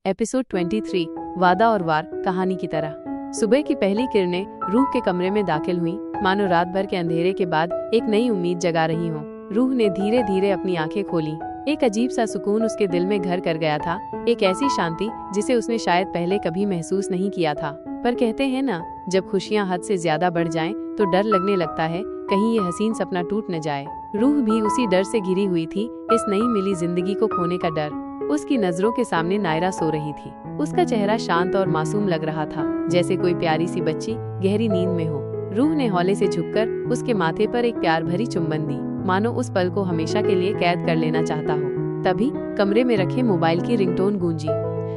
Episode 23 वादा और वार कहानी की तरह। सुबह की पहली किरणें रूह के कमरे में दाखिल हुईं, मानो रात भर के अंधेरे के बाद एक नई उम्मीद जगा रही हों। रूह ने धीरे धीरे अपनी आंखें खोली। एक अजीब सा सुकून उसके दिल में घर कर गया था, एक ऐसी शांति जिसे उसने शायद पहले कभी महसूस नहीं किया था। पर कहते हैं ना, जब खुशियां हद से ज्यादा बढ़ जाएं, तो डर लगने लगता है कहीं ये हसीन सपना टूट न जाए। रूह भी उसी डर से घिरी हुई थी, इस नई मिली जिंदगी को खोने का डर। उसकी नजरों के सामने नायरा सो रही थी। उसका चेहरा शांत और मासूम लग रहा था, जैसे कोई प्यारी सी बच्ची गहरी नींद में हो। रूह ने हौले से झुककर उसके माथे पर एक प्यार भरी चुम्बन दी, मानो उस पल को हमेशा के लिए कैद कर लेना चाहता हो। तभी कमरे में रखे मोबाइल की रिंगटोन गूंजी।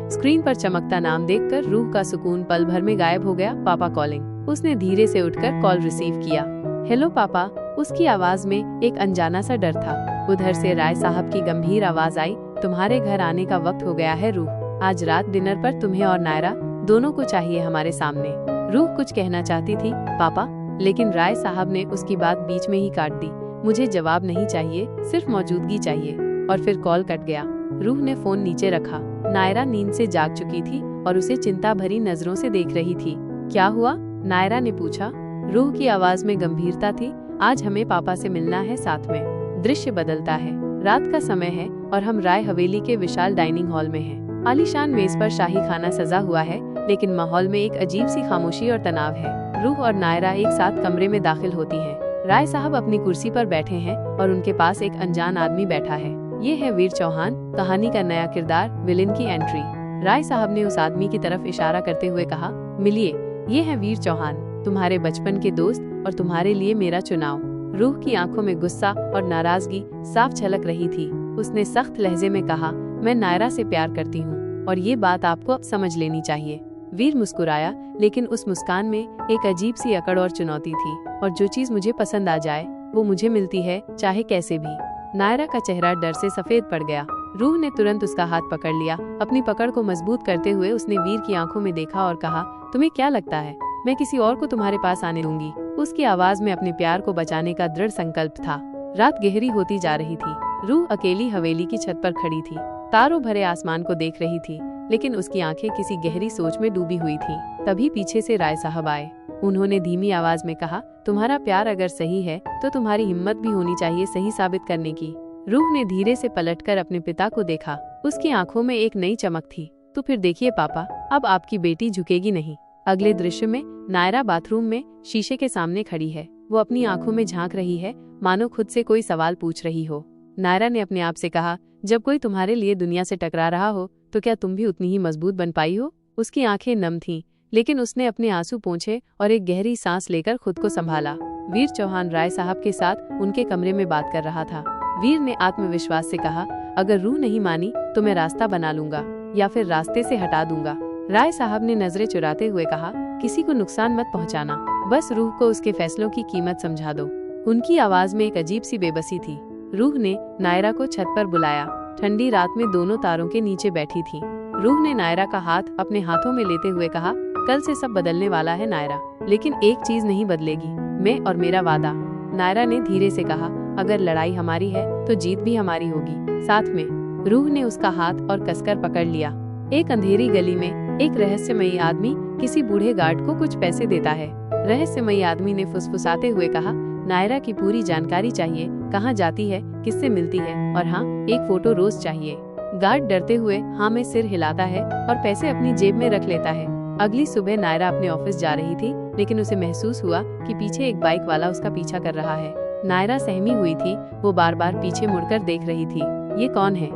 स्क्रीन पर चमकता नाम देखकर रूह का सुकून पल भर में गायब हो गया। पापा कॉलिंग। उसने धीरे से उठकर कॉल रिसीव किया। हेलो पापा। उसकी आवाज में एक अनजाना सा डर था। उधर से राय साहब की गंभीर आवाज आई, तुम्हारे घर आने का वक्त हो गया है रूह। आज रात डिनर पर तुम्हें और नायरा दोनों को चाहिए हमारे सामने। रूह कुछ कहना चाहती थी पापा, लेकिन राय साहब ने उसकी बात बीच में ही काट दी। मुझे जवाब नहीं चाहिए, सिर्फ मौजूदगी चाहिए। और फिर कॉल कट गया। रूह ने फोन नीचे रखा। नायरा नींद से जाग चुकी थी और उसे चिंता भरी नजरों से देख रही थी। क्या हुआ? नायरा ने पूछा। रूह की आवाज में गंभीरता थी। आज हमें पापा से मिलना है साथ में। दृश्य बदलता है। रात का समय है और हम राय हवेली के विशाल डाइनिंग हॉल में हैं। आलीशान मेज पर शाही खाना सजा हुआ है, लेकिन माहौल में एक अजीब सी खामोशी और तनाव है। रूह और नायरा एक साथ कमरे में दाखिल होती हैं। राय साहब अपनी कुर्सी पर बैठे हैं और उनके पास एक अनजान आदमी बैठा है। ये है वीर चौहान, कहानी का नया किरदार, विलेन की एंट्री। राय साहब ने उस आदमी की तरफ इशारा करते हुए कहा, मिलिए, ये है वीर चौहान, तुम्हारे बचपन के दोस्त और तुम्हारे लिए मेरा चुनाव। रूह की आंखों में गुस्सा और नाराजगी साफ झलक रही थी। उसने सख्त लहजे में कहा, मैं नायरा से प्यार करती हूँ और ये बात आपको अब समझ लेनी चाहिए। वीर मुस्कुराया, लेकिन उस मुस्कान में एक अजीब सी अकड़ और चुनौती थी। और जो चीज मुझे पसंद आ जाए वो मुझे मिलती है, चाहे कैसे भी। नायरा का चेहरा डर से सफेद पड़ गया। रूह ने तुरंत उसका हाथ पकड़ लिया। अपनी पकड़ को मजबूत करते हुए उसने वीर की आंखों में देखा और कहा, तुम्हें क्या लगता है मैं किसी और को तुम्हारे पास आने दूंगी? उसकी आवाज में अपने प्यार को बचाने का दृढ़ संकल्प था। रात गहरी होती जा रही थी। रूह अकेली हवेली की छत पर खड़ी थी, तारों भरे आसमान को देख रही थी, लेकिन उसकी आंखें किसी गहरी सोच में डूबी हुई थीं। तभी पीछे से राय साहब आए। उन्होंने धीमी आवाज में कहा, तुम्हारा प्यार अगर सही है तो तुम्हारी हिम्मत भी होनी चाहिए सही साबित करने की। रूह ने धीरे से पलटकर अपने पिता को देखा। उसकी आंखों में एक नई चमक थी। तो फिर देखिए पापा, अब आपकी बेटी झुकेगी नहीं। अगले दृश्य में नायरा बाथरूम में शीशे के सामने खड़ी है। वो अपनी आंखों में झांक रही है, मानो खुद से कोई सवाल पूछ रही हो। नायरा ने अपने आप से कहा, जब कोई तुम्हारे लिए दुनिया से टकरा रहा हो तो क्या तुम भी उतनी ही मजबूत बन पाई हो? उसकी आंखें नम थीं, लेकिन उसने अपने आंसू पोंछे और एक गहरी सांस लेकर खुद को संभाला। वीर चौहान राय साहब के साथ उनके कमरे में बात कर रहा था। वीर ने आत्मविश्वास से कहा, अगर रूह नहीं मानी तो मैं रास्ता बना लूंगा या फिर रास्ते से हटा दूंगा। राय साहब ने नजरें चुराते हुए कहा, किसी को नुकसान मत पहुंचाना, बस रूह को उसके फैसलों की कीमत समझा दो। उनकी आवाज में एक अजीब सी बेबसी थी। रूह ने नायरा को छत पर बुलाया। ठंडी रात में दोनों तारों के नीचे बैठी थी। रूह ने नायरा का हाथ अपने हाथों में लेते हुए कहा, कल से सब बदलने वाला है नायरा, लेकिन एक चीज नहीं बदलेगी, मैं और मेरा वादा। नायरा ने धीरे से कहा, अगर लड़ाई हमारी है तो जीत भी हमारी होगी, साथ में। रूह ने उसका हाथ और कसकर पकड़ लिया। एक अंधेरी गली में एक रहस्यमयी आदमी किसी बूढ़े गार्ड को कुछ पैसे देता है। रहस्यमयी आदमी ने फुसफुसाते हुए कहा, नायरा की पूरी जानकारी चाहिए, कहाँ जाती है, किससे मिलती है, और हाँ, एक फोटो रोज चाहिए। गार्ड डरते हुए हाँ में सिर हिलाता है और पैसे अपनी जेब में रख लेता है। अगली सुबह नायरा अपने ऑफिस जा रही थी, लेकिन उसे महसूस हुआ कि पीछे एक बाइक वाला उसका पीछा कर रहा है। नायरा सहमी हुई थी। वो बार बार पीछे मुड़कर देख रही थी। ये कौन है?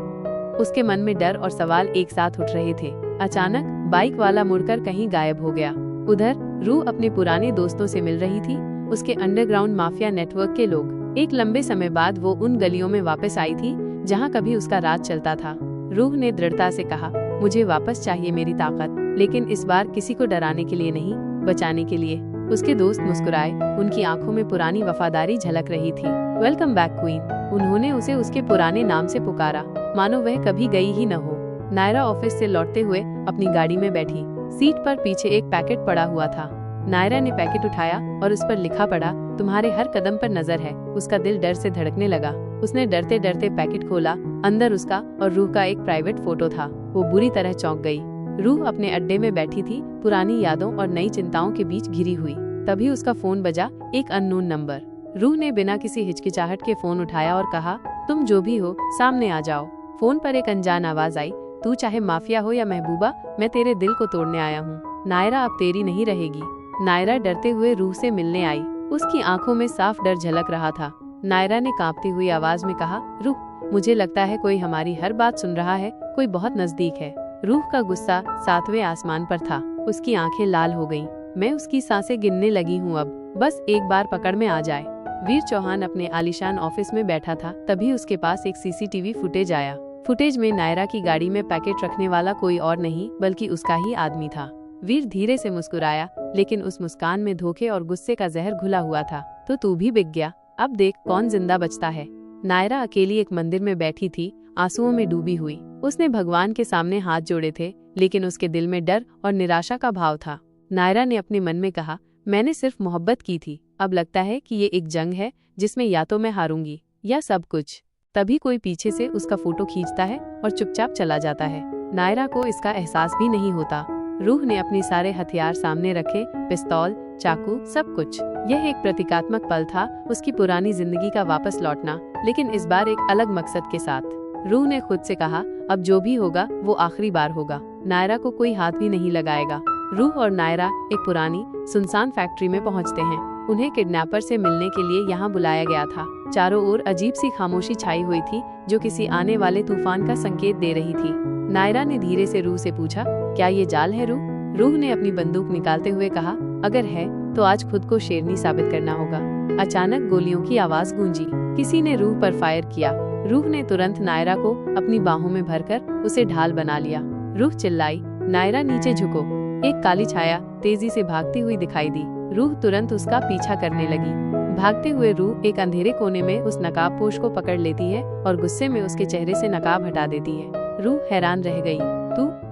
उसके मन में डर और सवाल एक साथ उठ रहे थे। अचानक बाइक वाला मुड़कर कहीं गायब हो गया। उधर रूह अपने पुराने दोस्तों से मिल रही थी, उसके अंडरग्राउंड माफिया नेटवर्क के लोग। एक लंबे समय बाद वो उन गलियों में वापस आई थी जहाँ कभी उसका राज चलता था। रूह ने दृढ़ता से कहा, मुझे वापस चाहिए मेरी ताकत, लेकिन इस बार किसी को डराने के लिए नहीं, बचाने के लिए। उसके दोस्त मुस्कुराए। उनकी आंखों में पुरानी वफादारी झलक रही थी। Welcome back queen. उन्होंने उसे उसके पुराने नाम से पुकारा, मानो वह कभी गई ही न हो। नायरा ऑफिस से लौटते हुए अपनी गाड़ी में बैठी। सीट पर पीछे एक पैकेट पड़ा हुआ था। नायरा ने पैकेट उठाया और उस पर लिखा पढ़ा, तुम्हारे हर कदम पर नजर है। उसका दिल डर से धड़कने लगा। उसने डरते डरते पैकेट खोला। अंदर उसका और रूह का एक प्राइवेट फोटो था। वो बुरी तरह चौंक गई। रूह अपने अड्डे में बैठी थी, पुरानी यादों और नई चिंताओं के बीच घिरी हुई। तभी उसका फोन बजा, एक अननोन नंबर। रूह ने बिना किसी हिचकिचाहट के फोन उठाया और कहा, तुम जो भी हो सामने आ जाओ। फोन पर एक अनजान आवाज आई, तू चाहे माफिया हो या महबूबा, मैं तेरे दिल को तोड़ने आया हूँ। नायरा अब तेरी नहीं रहेगी। नायरा डरते हुए रूह से मिलने आई। उसकी आंखों में साफ डर झलक रहा था। नायरा ने कांपती हुई आवाज में कहा, रूह, मुझे लगता है कोई हमारी हर बात सुन रहा है, कोई बहुत नजदीक है। रूह का गुस्सा 7वें आसमान पर था। उसकी आंखें लाल हो गईं। मैं उसकी सांसें गिनने लगी हूँ अब, बस एक बार पकड़ में आ जाए। वीर चौहान अपने आलीशान ऑफिस में बैठा था। तभी उसके पास एक सीसीटीवी फुटेज आया। फुटेज में नायरा की गाड़ी में पैकेट रखने वाला कोई और नहीं बल्कि उसका ही आदमी था। वीर धीरे से मुस्कुराया, लेकिन उस मुस्कान में धोखे और गुस्से का जहर घुला हुआ था। तो तू भी बिक गया, अब देख कौन जिंदा बचता है। नायरा अकेली एक मंदिर में बैठी थी, आंसुओं में डूबी हुई। उसने भगवान के सामने हाथ जोड़े थे, लेकिन उसके दिल में डर और निराशा का भाव था। नायरा ने अपने मन में कहा, मैंने सिर्फ मोहब्बत की थी, अब लगता है कि ये एक जंग है जिसमें या तो मैं हारूंगी या सब कुछ। तभी कोई पीछे से उसका फोटो खींचता है और चुपचाप चला जाता है। नायरा को इसका एहसास भी नहीं होता। रूह ने अपने सारे हथियार सामने रखे, पिस्तौल, चाकू, सब कुछ। यह एक प्रतीकात्मक पल था, उसकी पुरानी जिंदगी का वापस लौटना, लेकिन इस बार एक अलग मकसद के साथ। रूह ने खुद से कहा, अब जो भी होगा वो आखिरी बार होगा। नायरा को कोई हाथ भी नहीं लगाएगा। रूह और नायरा एक पुरानी सुनसान फैक्ट्री में पहुंचते हैं। उन्हें किडनैपर से मिलने के लिए यहाँ बुलाया गया था। चारों ओर अजीब सी खामोशी छाई हुई थी, जो किसी आने वाले तूफान का संकेत दे रही थी। नायरा ने धीरे से रूह से पूछा, क्या ये जाल है रूह? रूह ने अपनी बंदूक निकालते हुए कहा, अगर है तो आज खुद को शेरनी साबित करना होगा। अचानक गोलियों की आवाज गूंजी। किसी ने रूह पर फायर किया। रूह ने तुरंत नायरा को अपनी बाहों में भरकर उसे ढाल बना लिया। रूह चिल्लाई, नायरा नीचे झुको। एक काली छाया तेजी से भागती हुई दिखाई दी। रूह तुरंत उसका पीछा करने लगी। भागते हुए रूह एक अंधेरे कोने में उस नकाबपोश को पकड़ लेती है और गुस्से में उसके चेहरे से नकाब हटा देती है। रूह हैरान रह गई।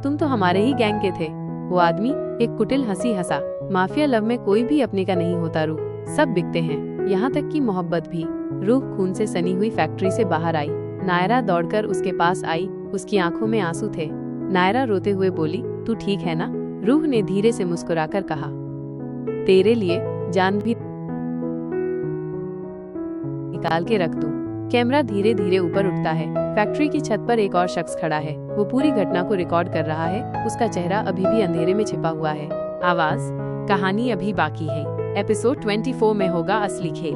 तुम तो हमारे ही गैंग के थे। वो आदमी एक कुटिल हंसी हंसा। माफिया लव में कोई भी अपने का नहीं होता रूह, सब बिकते हैं, यहाँ तक कि मोहब्बत भी। रूह खून से सनी हुई फैक्ट्री से बाहर आई। नायरा दौड़कर उसके पास आई, उसकी आंखों में आंसू थे। नायरा रोते हुए बोली, तू ठीक है ना? रूह ने धीरे से मुस्कुराकर कहा, तेरे लिए जान भी निकाल के रख दूं। कैमरा धीरे धीरे ऊपर उठता है। फैक्ट्री की छत पर एक और शख्स खड़ा है। वो पूरी घटना को रिकॉर्ड कर रहा है। उसका चेहरा अभी भी अंधेरे में छिपा हुआ है। आवाज, कहानी अभी बाकी है। एपिसोड 24 में होगा असली खेल।